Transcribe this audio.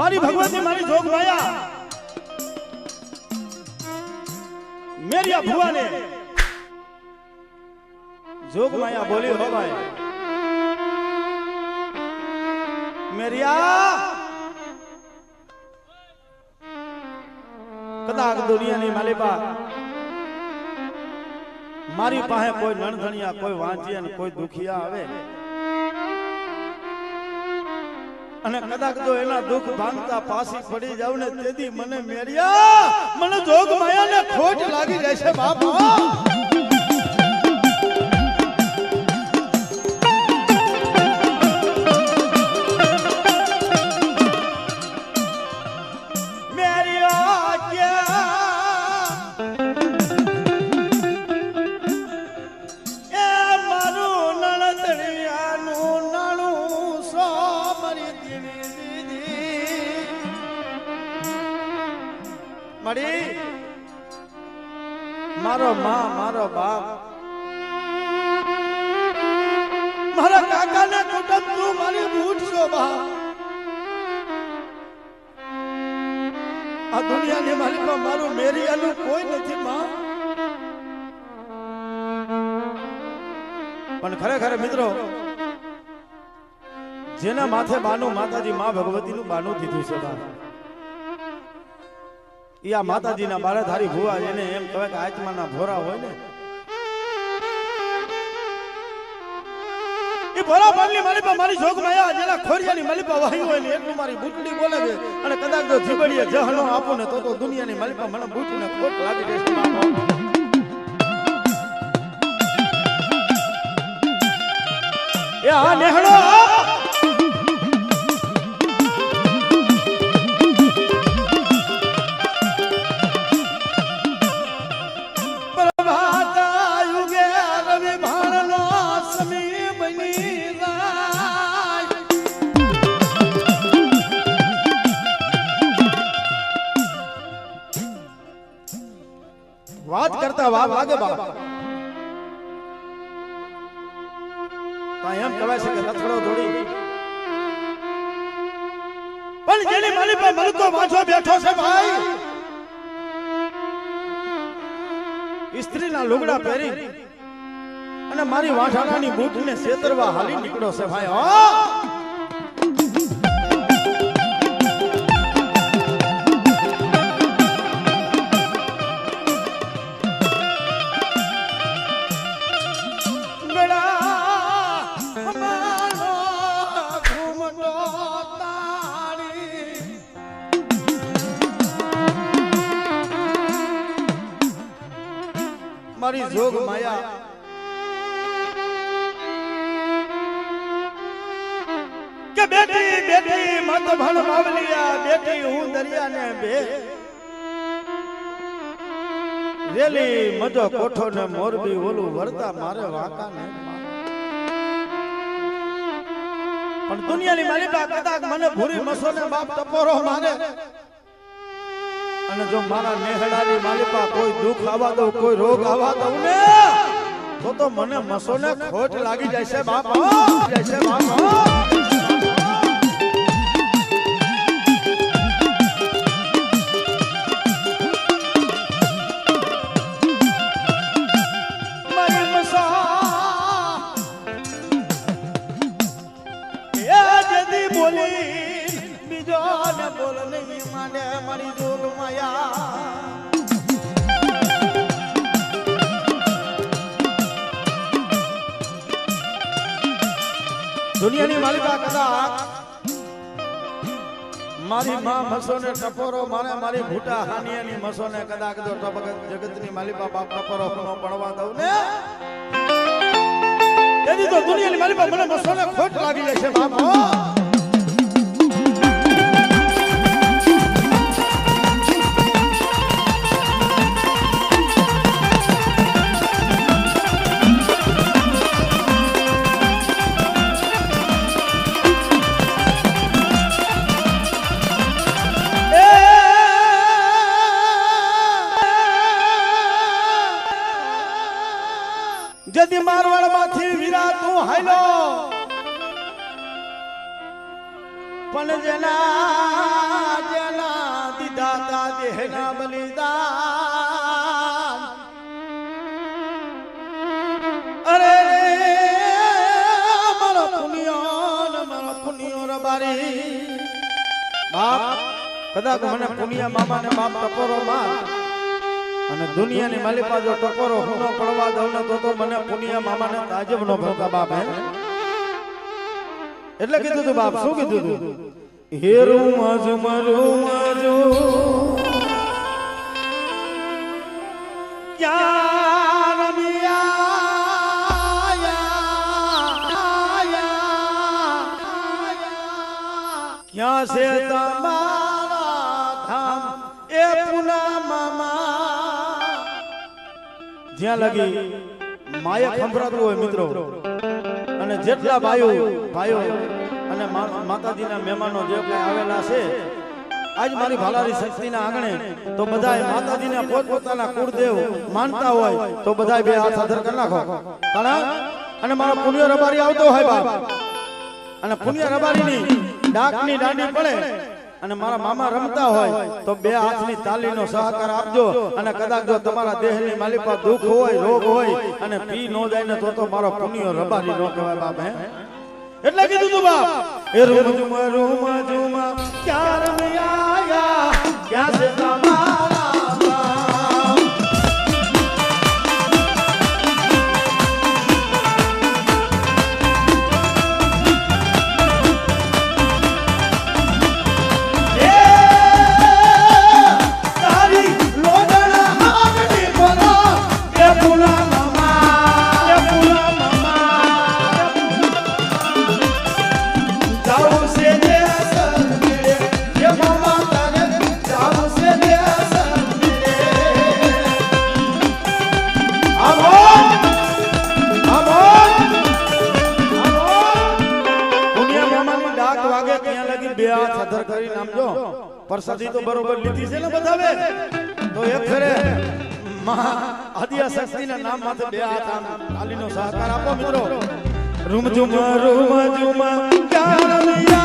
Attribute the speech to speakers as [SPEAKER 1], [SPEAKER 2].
[SPEAKER 1] मारी भगवती मारी जोग माया मेरी भुआ ने जोग माया बोली हो भाई मेरिया कदाक दुनिया नहीं मालिपा मारी पाहे कोई नणधणिया कोई वांचिया ने कोई दुखिया आवे અને કદાચ જો એના દુખ ભાંગતા પાસી પડી જાવ ને તેથી મને મેરિયા મને જોગ માયાને ખોટ લાગી જાય છે બાપા मारो मां मारो बाप मारा काका ने कुटुंब तू मारी बूट शोभा आ दुनिया ने मारी पर मारो मेरी अनु कोई नहीं मां पण खरेखर मित्रों जेना माथे बानु माताजी मां भगवती नु बानु दीधुं छे बा या माताजी ना बाळाधारी भुआ એને એમ કહે કે આત્માના ભોરા હોય ને ઈ ભોરા પાલની મારી પર મારી જોગ માયા જેલા ખોરિયાની માલી પર વાહી હોય ને એટલું મારી બુટડી બોલે છે અને કદાચ જો જીબડીએ જહનો આપો ને તો દુનિયાની માલી પર મને બુટીને ખોટ લાગી જશે બાપા એ આ નેહડો વાત કરતા વા લાગે બાપ તો એમ કહેવાય છે કે રથડો દોડી પણ જેની માલી પર મલકો વાંચો બેઠો છે ભાઈ સ્ત્રીના લુગડા પહેરી અને મારી વાંઠાણાની બૂટને છેતરવા હાલી નીકળ્યો છે ભાઈ હો मारी जोग माया के बेटी बेटी मत भण बावलिया बेटी हूं दरिया ने बे रेली मजो कोठो ने मोरबी ओलू वरता मारे वाका ने पण दुनिया ની માલિકા કદાચ મને ભૂરી મસો ને બાપ ટપોરો મારે અને જો મારા નેહડાની માલિકા કોઈ દુખ આવા દો કોઈ રોગ આવા દઉં ને તો મને મસોને ખોટ લાગી જાય છે બાપા જાય છે બાપા મારી મસા એ જદી બોલી બીજો ને બોલ નહીં માને મારી જોગ માયા દુનિયાની માલિકા કદાચ મારી માં મસોને ટપોરો મારે મારી ભૂટા હાનિયાની મસોને કદાચ તો ટપક જગતની માલિકા બાપ ટપોરો નો પડવા દઉં ને તેથી તો દુનિયાની માલિકા મને મસોને ખોટ લાગી જશે બાપ जदी मारवाड़ माथी वीरा तू हालो पण जना કદાચ મને પુનિયા મામા ને બાપ ટકોરો માર અને દુનિયાની માલિપા જો ટકોરો હું ન પડવા દઉં ને તો મને પુનિયા મામા ને તાજબ નો ભરતા બાપ હે એટલે કીધું તું બાપ શું કીધું તું હેરું માજુ મારું માજુ ક્યાં રમિયા ક્યાં છે તમારા ધામ એ પુના મામા જ્યાં લગી માયા ખંભરાતું હોય મિત્રો અને જેટલા ભાઈઓ અને માતાજીના મહેમાનો જે કઈ આવેલા છે આજ મારી ભાલારી શક્તિના આંગણે તો બધાય માતાજીને પોતપોતાના કુળદેવ માનતા હોય તો બધાય બે હાથ આદર કરી નાખો અને મારો પુણ્ય રબારી આવતો હોય બાપ અને પુણ્ય રબારીની ડાકની દાંડી પડે અને મારા મામા રમતા હોય તો બે હાથની તાલીનો સહકાર આપજો અને કદાચ જો તમારા દેહની માલિપા દુઃખ હોય રોગ હોય અને પી નો જાય ને તો મારો પુણ્ય રબારી નો કહેવાય બાપ હે એટલે કીધું તું બાપ એ રૂમ ઝુમ ક્યાં રમ્યા ક્યાં છે તમારા પરસાદી તો બરોબર લીધી છે ને બધાવે તો એક ફેરે આદિયા શક્તિના નામ માથે બે હાથ આમ તાલીનો સહકાર આપો મિત્રો રૂમ ઝુમ ક્યાં રમિયા